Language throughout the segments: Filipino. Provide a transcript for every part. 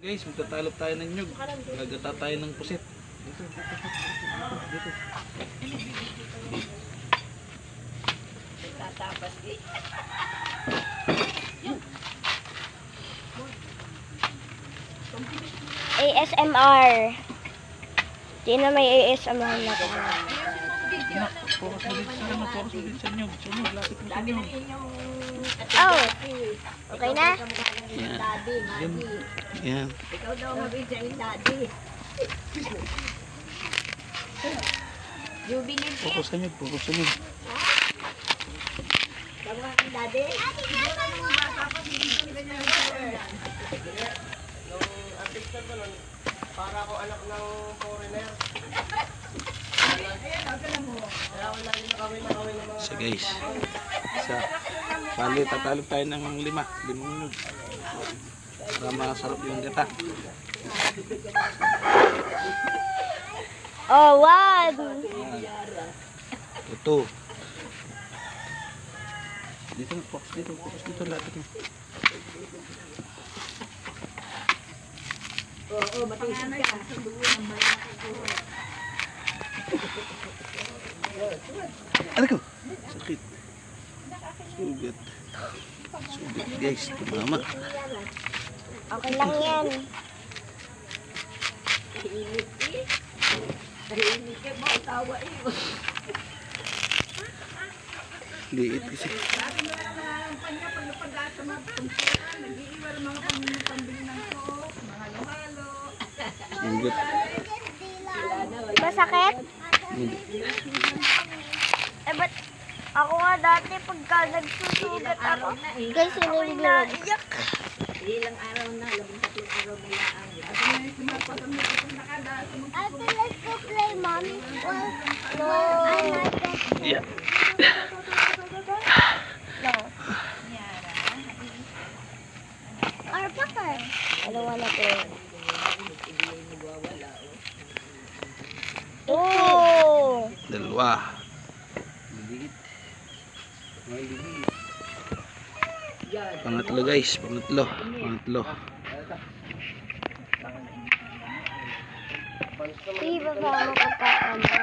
Guys, magtatalop tayo ng nyug. Nagata tayo ng pusit. Dito. Tatapas eh. ASMR. Di na may ASMR na tayo. Focus mo dito sa nyug. Sa nyug, lapit mo sa nyug. Oh, okay na? Yan. Yan. Ikaw daw mabigyan yung daddy. Jubilin eh. Focus sa nyug, focus sa nyug. Dawa kang daddy. Yung artista ko nun, para ako anak ng foreigner. Kaya wala din nakawin ng mga... So guys, bali tatalop tayo ng limang nyug. Para masarap yung gata. Oh, one. Ito. Dito, focus dito, lapit mo. Oo, matiis ka. Ano ko? Sakit. Sugat guys, tumama. Okay lang yan. Init eh. Init ka ba? Tawa eh. Liit kasi. Sugat. Masakit? Hindi. Eh, ba't ako nga dati pagka nagsusugat ako, guys, hindi naiyak. Ilang araw na, 13 araw na lang. Ate, let's go play, mommy. Well, no. I like it. Yeah. No. Or Papa. Dalawa na to. Oh! Dalawa. Pangatlo guys, pangatlo. Di ba ba mo pagkakama?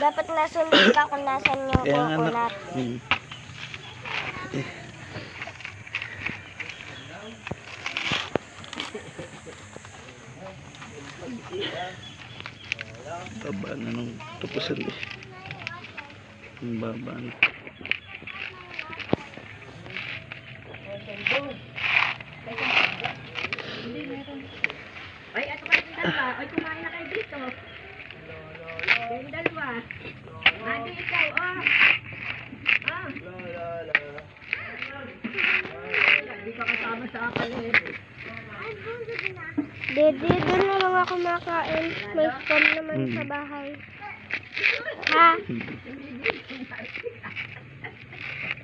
Dapat nasunod ka kung nasan yung Kaya nga coconut. Taba na nung tapusan eh. Ang baba na. Ay, ato kayo yung dalawa. Ay, kumain na kayo dito. Yung dalawa. Nado ikaw, oh. Ah. Hindi ka kasama sa akin eh. Dede, doon na lang ako makain. May phone naman sa bahay. Ha?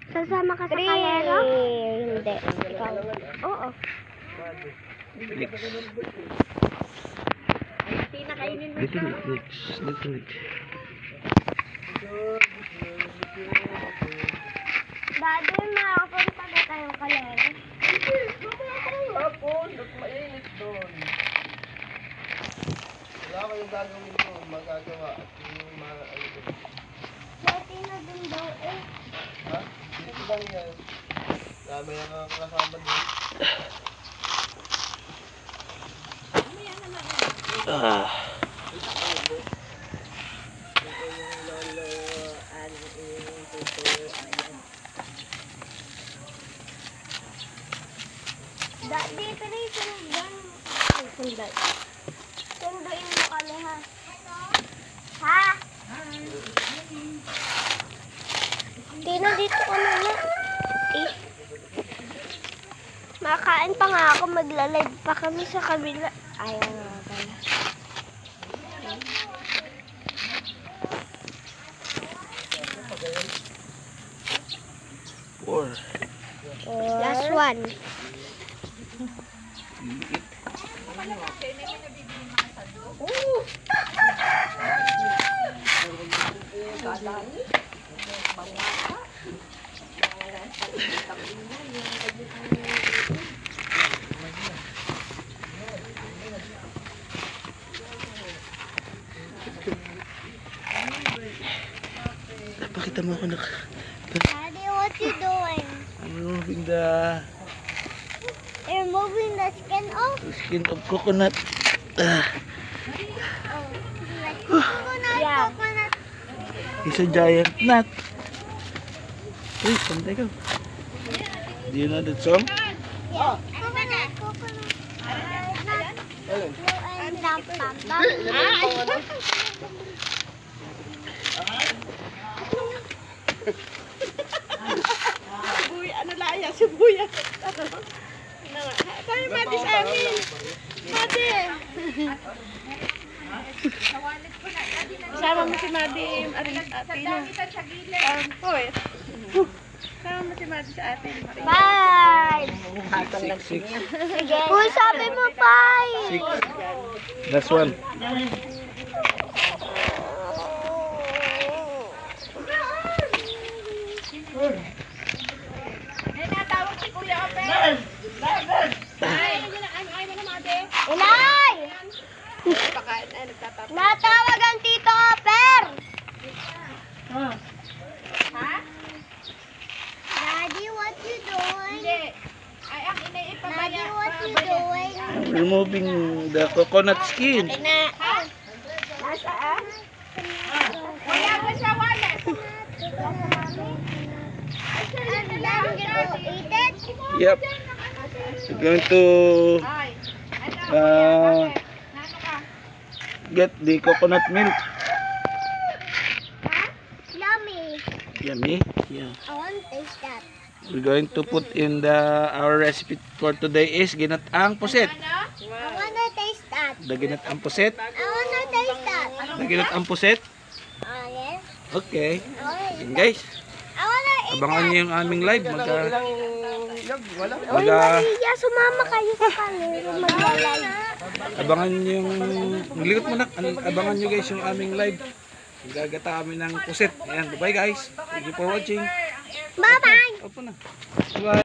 Sasama ka sa kalero? Hindi. Ikaw. Oo. Next. Ay, pinakainin mo Dito siya. next. Dado, makapunta na tayong kalero. Hapon, mainit doon. Wala kayong gagawin doon, magagawa. Yung mga ano doon. Dati na din daw eh. Ha? Dito lang yan. Dami ang kasama doon. Dito na yung sundan. Sundan. Sunduin mo kami, ha? Ha? Tina, dito ka muna. Eh. Makain pa nga ako. Magla-live pa kami sa kabila. Ayaw nga pala. Four. Last one. Pakita mo ako nak. Daddy, what you doing? I'm removing the You're moving the skin off? skin of coconut. Oh, like coconut. It's a giant nut. Uy, santay ka. Do you know that song? Yeah. Coconut. Nut. Blue and dum dum dum. Ano laya, sibuyas. Tayo mati sa amin. Mati. Sama mo si Madi, Atina. Hoy. Sama mo si Madi sa atin. Five. 6, 6. Uy, sabi mo five. 6. Last one. Natawag si Kuya Ope. Inay! Natawag ang Tito Oper. Ha? Daddy, what you doing? Hindi. Ay, ang iniipamaya. Daddy, what you doing? Removing the coconut skin. Nasaan? Wala ko sa wallet. And then you eat it? Yep. We're going to Ay. uh, Nano ka? get the coconut milk. Yummy. Yummy. Yeah. I want to taste that. We're going to put in our recipe for today is ginataang puset. I want to taste that. The ginataang puset. I want to taste that. The ginataang puset. Yes. Okay. I want to Yun guys. I want to eat Abangan niyo yung aming live. Ilang log? Wala. Uy, Maria, sumama kayo sa kanila. Maglalay. Abangan niyo yung magligot mo na. Abangan niyo guys yung aming live. Gagata kami ng puset. Ayan. Bye bye guys. Thank you for watching. Bye-bye. Opo na. Bye bye.